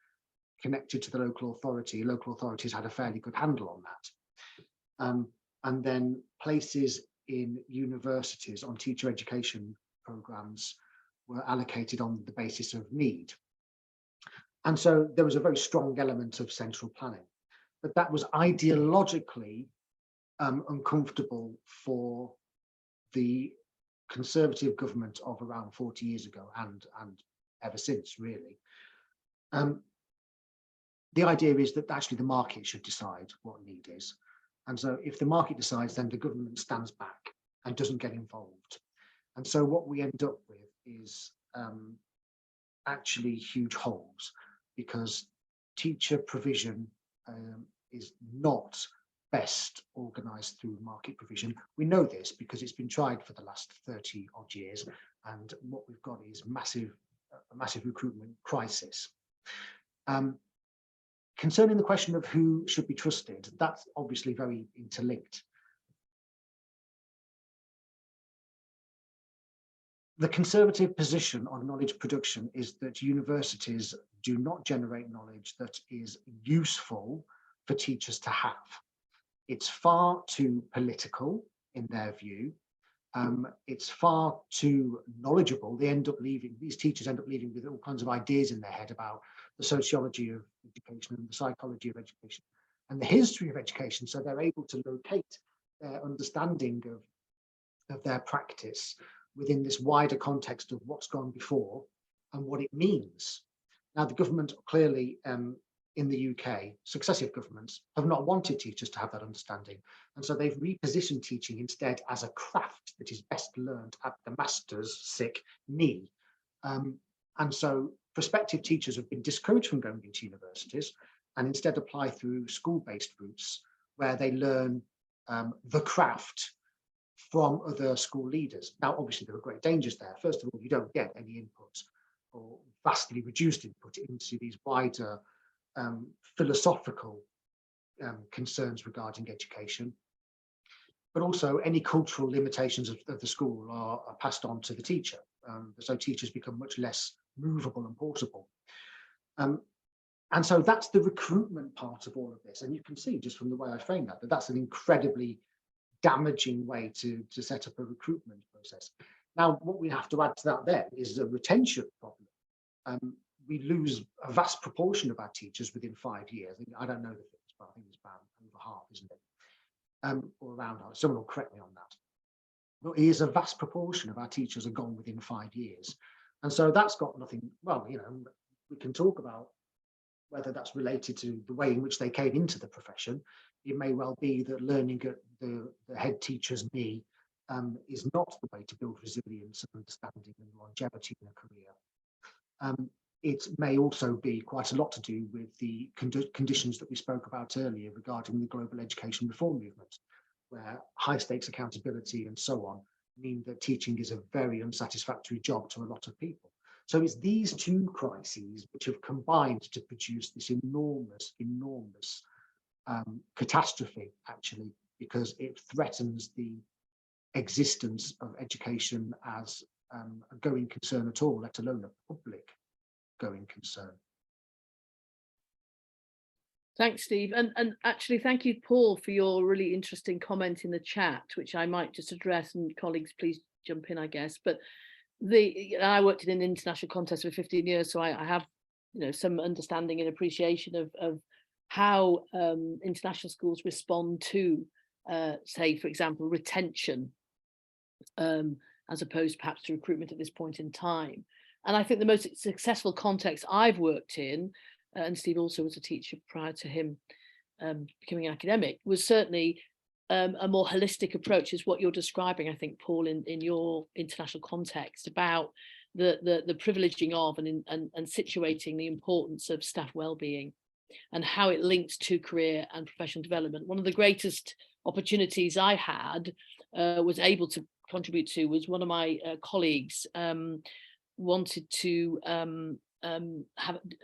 connected to the local authorities had a fairly good handle on that. And then places in universities on teacher education programs were allocated on the basis of need. And so there was a very strong element of central planning, but that was ideologically uncomfortable for the Conservative government of around 40 years ago and ever since, really. The idea is that actually the market should decide what need is. And so if the market decides, then the government stands back and doesn't get involved. And so what we end up with is actually huge holes, because teacher provision is not best organised through market provision. We know this because it's been tried for the last 30 odd years, and what we've got is a massive recruitment crisis. Concerning the question of who should be trusted, that's obviously very interlinked. The Conservative position on knowledge production is that universities do not generate knowledge that is useful for teachers to have. It's far too political in their view. It's far too knowledgeable. These teachers end up leaving with all kinds of ideas in their head about the sociology of education and the psychology of education and the history of education. So they're able to locate their understanding of their practice within this wider context of what's gone before and what it means. Now, the government clearly in the UK, successive governments have not wanted teachers to have that understanding. And so they've repositioned teaching instead as a craft that is best learned at the master's sick knee. And so prospective teachers have been discouraged from going into universities and instead apply through school-based routes where they learn the craft from other school leaders. Now, obviously, there are great dangers there. First of all, you don't get any input or vastly reduced input into these wider philosophical concerns regarding education. But also any cultural limitations of the school are passed on to the teacher. So teachers become much less movable and portable. And so that's the recruitment part of all of this. And you can see just from the way I frame that that's an incredibly damaging way to set up a recruitment process. Now, what we have to add to that then is a retention problem. We lose a vast proportion of our teachers within 5 years. I don't know the figures, but I think it's about over half, isn't it? Or around half. Someone will correct me on that. But it is a vast proportion of our teachers are gone within 5 years. And so that's got nothing, well, we can talk about whether that's related to the way in which they came into the profession. It may well be that learning at the head teacher's knee is not the way to build resilience and understanding and longevity in a career. It may also be quite a lot to do with the conditions that we spoke about earlier regarding the global education reform movement, where high stakes accountability and so on mean that teaching is a very unsatisfactory job to a lot of people. So it's these two crises which have combined to produce this enormous catastrophe, actually, because it threatens the existence of education as a going concern at all, let alone a public going concern. Thanks, Steve. And actually, thank you, Paul, for your really interesting comment in the chat, which I might just address, and colleagues, please jump in, I guess. But I worked in an international context for 15 years, so I have, some understanding and appreciation of how international schools respond to, say, for example, retention, as opposed perhaps to recruitment at this point in time. And I think the most successful context I've worked in, and Steve also was a teacher prior to him becoming an academic, was certainly a more holistic approach, is what you're describing, I think, Paul, in your international context, about the privileging of and situating the importance of staff well-being and how it links to career and professional development. One of the greatest opportunities I had was able to contribute to was one of my colleagues wanted to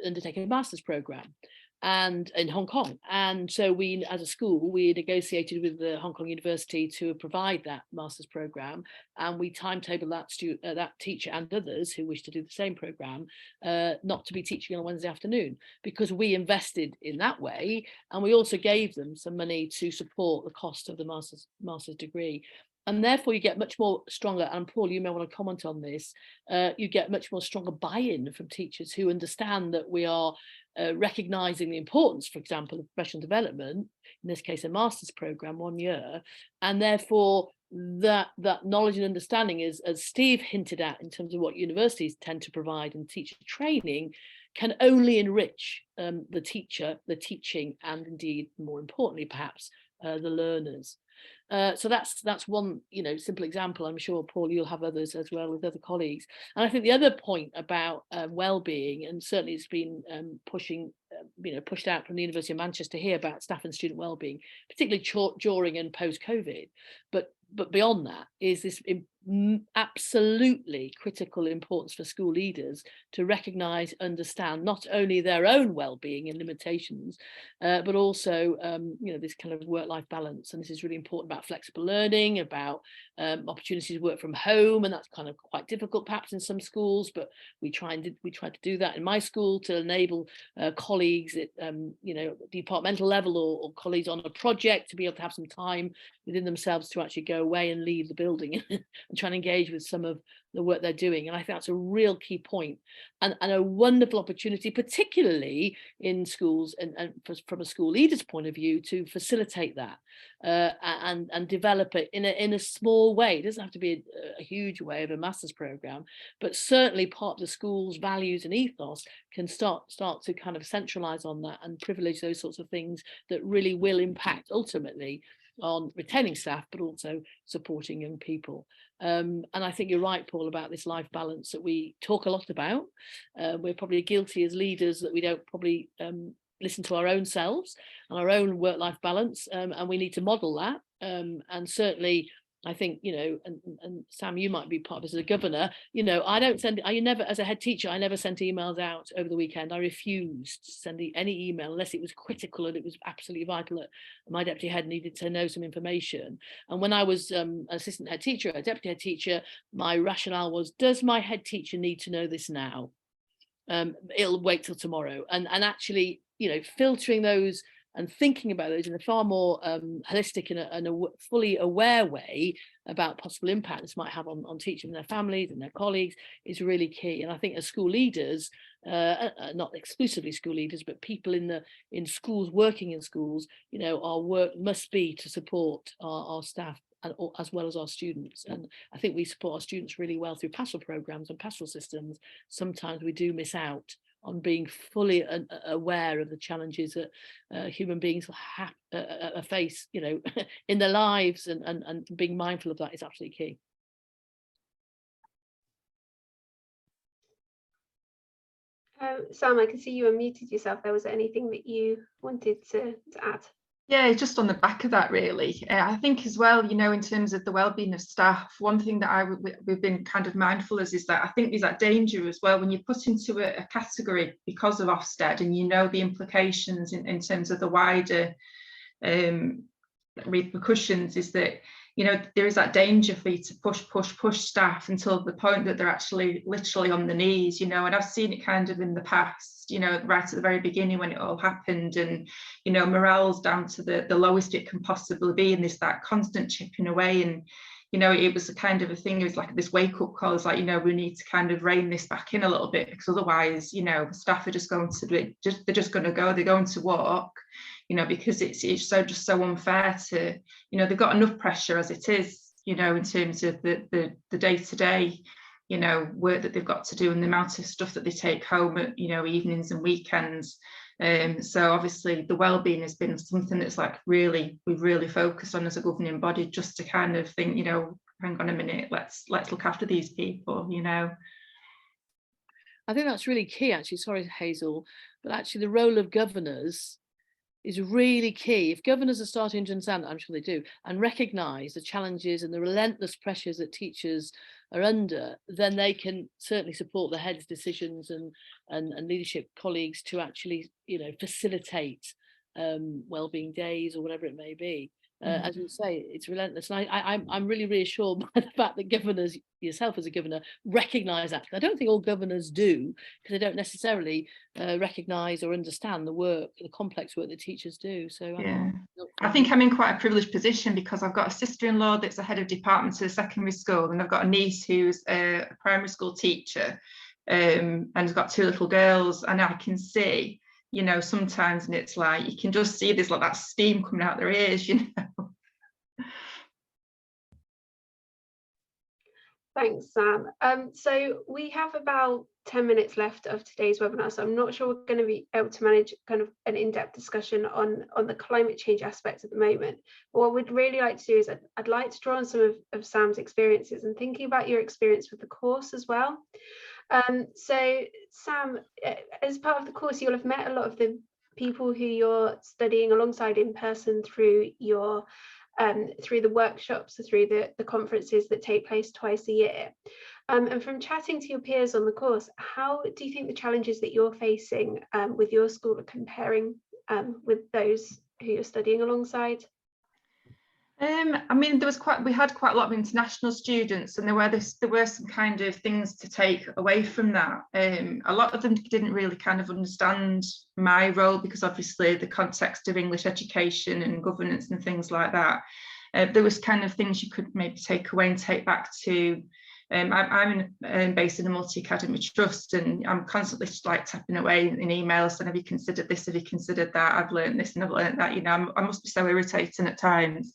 undertake a master's program and in Hong Kong, and so we, as a school, we negotiated with the Hong Kong University to provide that master's program, and we timetabled that teacher and others who wish to do the same program not to be teaching on a Wednesday afternoon, because we invested in that way, and we also gave them some money to support the cost of the master's degree. And therefore you get much more stronger, and Paul, you may want to comment on this, you get much more stronger buy-in from teachers who understand that we are recognising the importance, for example, of professional development, in this case a master's programme, 1 year, and therefore that knowledge and understanding is, as Steve hinted at, in terms of what universities tend to provide in teacher training, can only enrich the teacher, the teaching, and indeed, more importantly, perhaps, the learners. So that's one, simple example. I'm sure, Paul, you'll have others as well with other colleagues. And I think the other point about well-being, and certainly it's been pushed out from the University of Manchester here about staff and student well-being, particularly during and post-COVID. But beyond that is this absolutely critical importance for school leaders to recognise, understand not only their own well-being and limitations, but also this kind of work-life balance. And this is really important about flexible learning, about opportunities to work from home, and that's kind of quite difficult perhaps in some schools, but we tried to do that in my school to enable colleagues at departmental level or colleagues on a project to be able to have some time within themselves to actually go away and leave the building and try and engage with some of the work they're doing. And I think that's a real key point, and a wonderful opportunity, particularly in schools and from a school leader's point of view, to facilitate that and develop it in a small way. It doesn't have to be a huge way of a master's program, but certainly part of the school's values and ethos can start to kind of centralize on that and privilege those sorts of things that really will impact ultimately on retaining staff, but also supporting young people. And I think you're right, Paul, about this life balance that we talk a lot about. We're probably guilty as leaders that we don't probably listen to our own selves and our own work-life balance, and we need to model that. And certainly, I think, and Sam, you might be part of this as a governor, I never, as a head teacher, I never sent emails out over the weekend. I refused to send any email unless it was critical and it was absolutely vital that my deputy head needed to know some information. And when I was an assistant head teacher, a deputy head teacher, my rationale was, does my head teacher need to know this now? It'll wait till tomorrow. And actually, filtering those and thinking about those in a far more holistic and a fully aware way about possible impact this might have on teachers and their families and their colleagues is really key. And I think as school leaders, not exclusively school leaders, but people in schools, working in schools, our work must be to support our staff and as well as our students. And I think we support our students really well through pastoral programs and pastoral systems. Sometimes we do miss out on being fully aware of the challenges that human beings face, in their lives, and being mindful of that is absolutely key. Sam, I can see you unmuted yourself there. Was there anything that you wanted to add? Yeah, just on the back of that, really. I think as well, you know, in terms of the well-being of staff, one thing that we've been kind of mindful of is that I think there's that danger as well when you're put into a category because of Ofsted, and you know the implications in terms of the wider repercussions, is that, you know, there is that danger for you to push staff until the point that they're actually literally on the knees, you know. And I've seen it kind of in the past, you know, right at the very beginning when it all happened, and, you know, morale's down to the lowest it can possibly be, and there's that constant chipping away. And, you know, it was a kind of a thing, it was like this wake-up call. It's like, you know, we need to kind of rein this back in a little bit, because otherwise, you know, the staff are just going to they're just going to go, they're going to walk, you know, because it's just so unfair to, you know, they've got enough pressure as it is, you know, in terms of the day-to-day, you know, work that they've got to do, and the amount of stuff that they take home at, you know, evenings and weekends. So obviously the well-being has been something that's like we've really focused on as a governing body, just to kind of think, you know, hang on a minute, let's look after these people, you know. I think that's really key, actually. Sorry, Hazel, but actually the role of governors is really key. If governors are starting to understand, I'm sure they do, and recognise the challenges and the relentless pressures that teachers are under, then they can certainly support the heads' decisions and leadership colleagues to actually, you know, facilitate wellbeing days or whatever it may be. As you say, it's relentless, and I'm really reassured by the fact that governors, yourself as a governor, recognise that. I don't think all governors do, because they don't necessarily recognise or understand the complex work that teachers do. So yeah, I think I'm in quite a privileged position, because I've got a sister-in-law that's a head of department at a secondary school, and I've got a niece who's a primary school teacher, and has got 2 little girls, and I can see, you know, sometimes, and it's like you can just see there's like that steam coming out their ears, you know. Thanks, Sam. So we have about 10 minutes left of today's webinar, so I'm not sure we're going to be able to manage kind of an in-depth discussion on the climate change aspects at the moment. But what we'd really like to do is I'd like to draw on some of Sam's experiences, and thinking about your experience with the course as well. So Sam, as part of the course, you'll have met a lot of the people who you're studying alongside in person through your through the workshops, or through the conferences that take place twice a year. And from chatting to your peers on the course, how do you think the challenges that you're facing with your school are comparing with those who you're studying alongside? I mean, we had quite a lot of international students, and there were some kind of things to take away from that. A lot of them didn't really kind of understand my role, because obviously the context of English education and governance and things like that. There was kind of things you could maybe take away and take back to. I'm based in a multi-academy trust, and I'm constantly just like tapping away in emails saying, have you considered this, have you considered that, I've learned this and I've learned that, you know. I must be so irritating at times.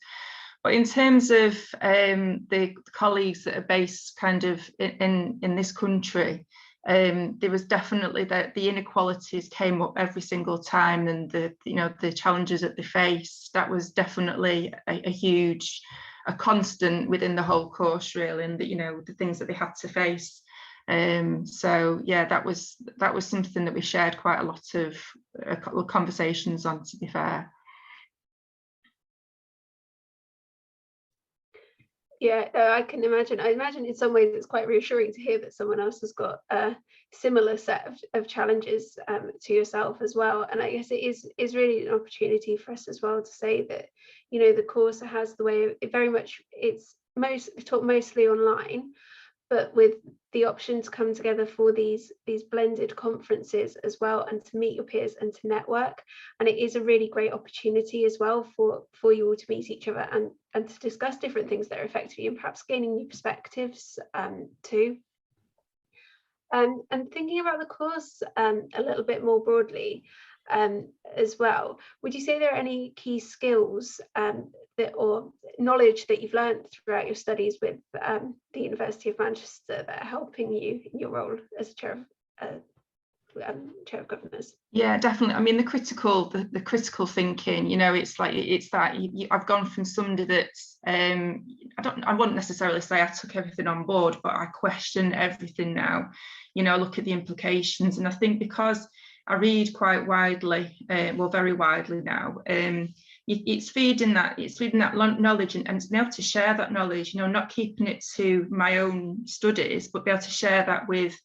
But in terms of the colleagues that are based kind of in this country, there was definitely that the inequalities came up every single time, and the challenges that they face, that was definitely a constant within the whole course, really, and the things that they had to face. So yeah, that was something that we shared quite a lot of conversations on, to be fair. Yeah, I can imagine. I imagine in some ways it's quite reassuring to hear that someone else has got a similar set of challenges to yourself as well. And I guess it is really an opportunity for us as well to say that, the course has the way of, it's taught mostly online, but with the option to come together for these blended conferences as well, and to meet your peers and to network. And it is a really great opportunity as well for you all to meet each other and to discuss different things that are affecting you, and perhaps gaining new perspectives too. And thinking about the course a little bit more broadly as well, would you say there are any key skills or knowledge that you've learned throughout your studies with the University of Manchester that are helping you in your role as chair of governors? Yeah, definitely. I mean, the critical thinking, it's that I've gone from somebody that's I wouldn't necessarily say I took everything on board, but I question everything now. I look at the implications, and I think because I read quite widely, very widely now, it's feeding that knowledge and being able to share that knowledge, not keeping it to my own studies, but be able to share that with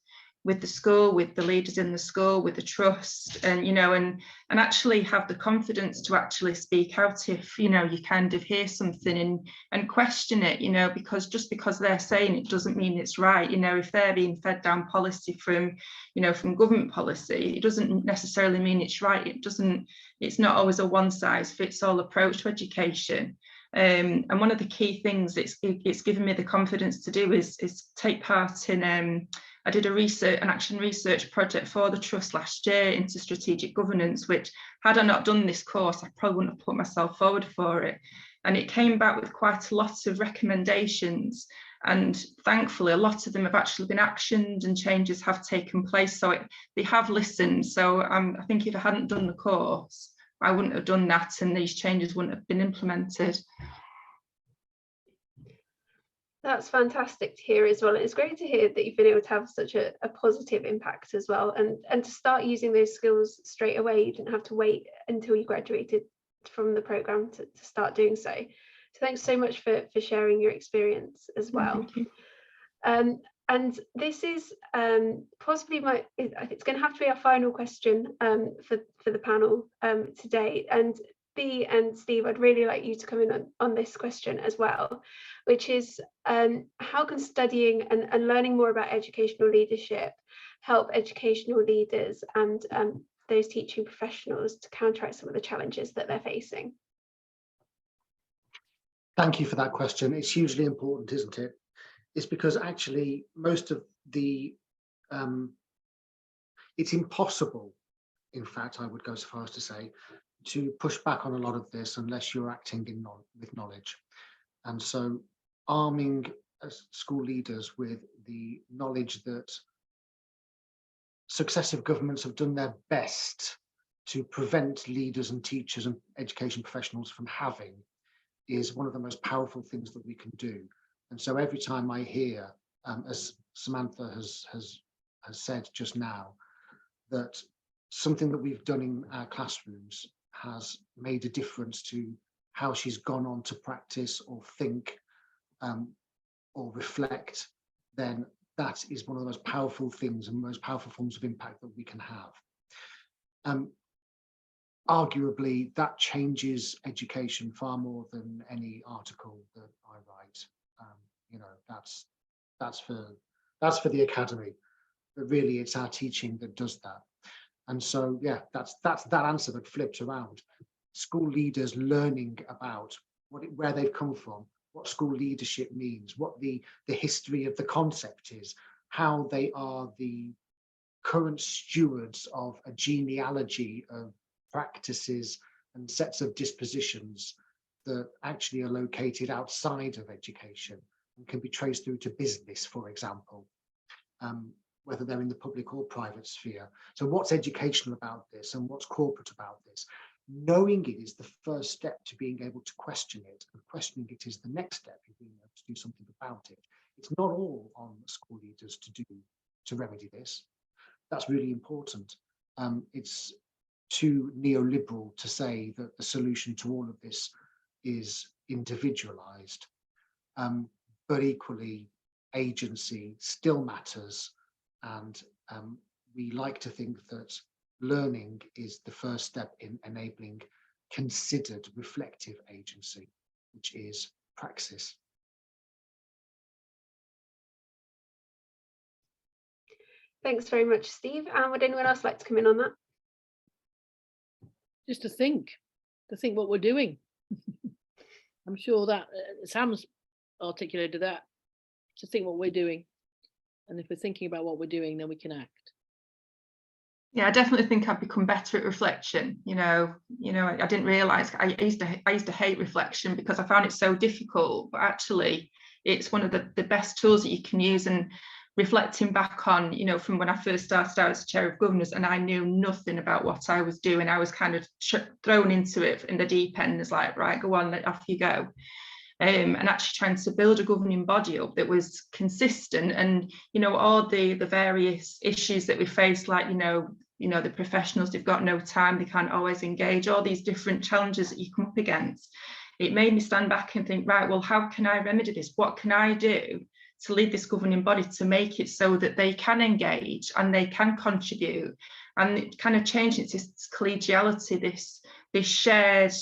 the school, with the leaders in the school, with the trust, and and actually have the confidence to actually speak out if you kind of hear something and question it, because just because they're saying it doesn't mean it's right. If they're being fed down policy from government policy, it doesn't necessarily mean it's right. It's not always a one size fits all approach to education. And one of the key things it's given me the confidence to do is take part in I did an action research project for the Trust last year into strategic governance, which had I not done this course, I probably wouldn't have put myself forward for it. And it came back with quite a lot of recommendations. And thankfully, a lot of them have actually been actioned and changes have taken place. So they have listened. So I think if I hadn't done the course, I wouldn't have done that and these changes wouldn't have been implemented. That's fantastic to hear as well. It's great to hear that you've been able to have such a positive impact as well, and to start using those skills straight away. You didn't have to wait until you graduated from the programme to start doing so. So thanks so much for sharing your experience as well. And this is possibly it's going to have to be our final question for the panel today. And Bea and Steve, I'd really like you to come in on this question as well, which is how can studying and learning more about educational leadership help educational leaders and those teaching professionals to counteract some of the challenges that they're facing? Thank you for that question. It's hugely important, isn't it? It's because actually most of the, it's impossible, in fact, I would go so far as to say, to push back on a lot of this unless you're acting with knowledge. And so arming school leaders with the knowledge that successive governments have done their best to prevent leaders and teachers and education professionals from having is one of the most powerful things that we can do. And so every time I hear, as Samantha has said just now, that something that we've done in our classrooms has made a difference to how she's gone on to practice or think or reflect, then that is one of the most powerful things and most powerful forms of impact that we can have. Arguably, that changes education far more than any article that I write. That's for the academy, but really it's our teaching that does that. And so, yeah, that's that answer that flipped around. School leaders learning about where they've come from, what school leadership means, what the history of the concept is, how they are the current stewards of a genealogy of practices and sets of dispositions that actually are located outside of education and can be traced through to business, for example, whether they're in the public or private sphere. So what's educational about this and what's corporate about this? Knowing it is the first step to being able to question it, and questioning it is the next step in being able to do something about it. It's not all on school leaders to remedy this. That's really important. It's too neoliberal to say that the solution to all of this is individualized, but equally agency still matters, and we like to think that learning is the first step in enabling considered reflective agency, which is praxis. Thanks very much, Steve. And would anyone else like to come in on that? Just to think what we're doing. I'm sure that Sam's articulated that, to think what we're doing. And if we're thinking about what we're doing, then we can act. Yeah, I definitely think I've become better at reflection. I didn't realise I used to hate reflection because I found it so difficult, but actually it's one of the best tools that you can use. And reflecting back on, from when I first started out as chair of governors and I knew nothing about what I was doing, I was kind of thrown into it in the deep end. It's like, right, go on, off you go. And actually trying to build a governing body up that was consistent, and all the various issues that we faced, like you know, the professionals, they've got no time, they can't always engage, all these different challenges that you come up against. It made me stand back and think, right, well, how can I remedy this? What can I do to lead this governing body to make it so that they can engage and they can contribute, and it kind of change into this collegiality, this shared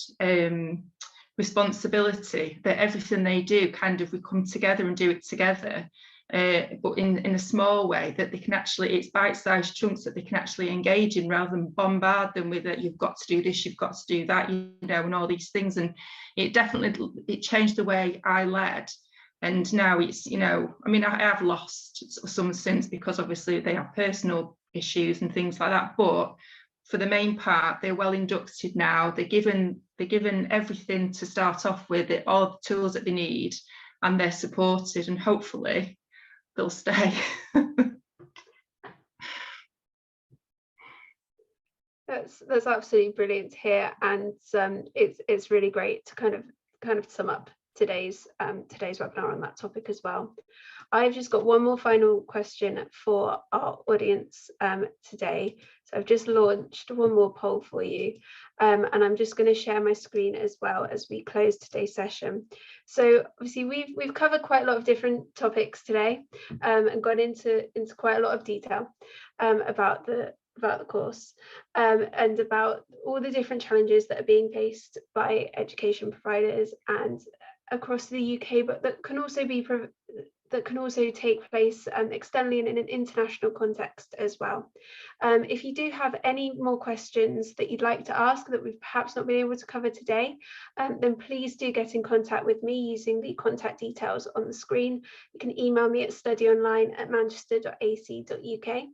responsibility, that everything they do, kind of, we come together and do it together, but in a small way, that they can actually, it's bite-sized chunks that they can actually engage in, rather than bombard them with it, you've got to do this, you've got to do that, you know, and all these things. And it definitely, it changed the way I led. And now it's, you know, I mean, I have lost some since, because obviously they have personal issues and things like that, but for the main part, they're well inducted now. They're given everything to start off with, all the tools that they need, and they're supported, and hopefully they'll stay. That's absolutely brilliant to hear, and it's really great to kind of sum up today's webinar on that topic as well. I've just got one more final question for our audience today. So I've just launched one more poll for you, and I'm just going to share my screen as well as we close today's session. So obviously we've covered quite a lot of different topics today, and gone into quite a lot of detail about the course, and about all the different challenges that are being faced by education providers and across the UK, but that can also take place externally and in an international context as well. If you do have any more questions that you'd like to ask that we've perhaps not been able to cover today, then please do get in contact with me using the contact details on the screen. You can email me at studyonline@manchester.ac.uk.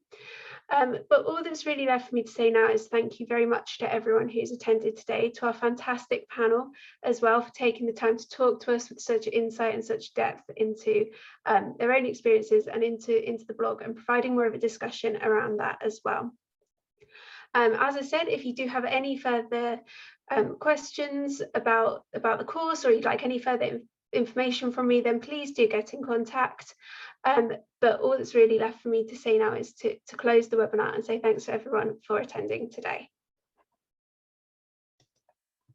But all that's really left for me to say now is thank you very much to everyone who's attended today, to our fantastic panel as well, for taking the time to talk to us with such insight and such depth into their own experiences and into the blog, and providing more of a discussion around that as well. As I said, if you do have any further questions about the course, or you'd like any further information from me, then please do get in contact. But all that's really left for me to say now is to close the webinar and say thanks to everyone for attending today.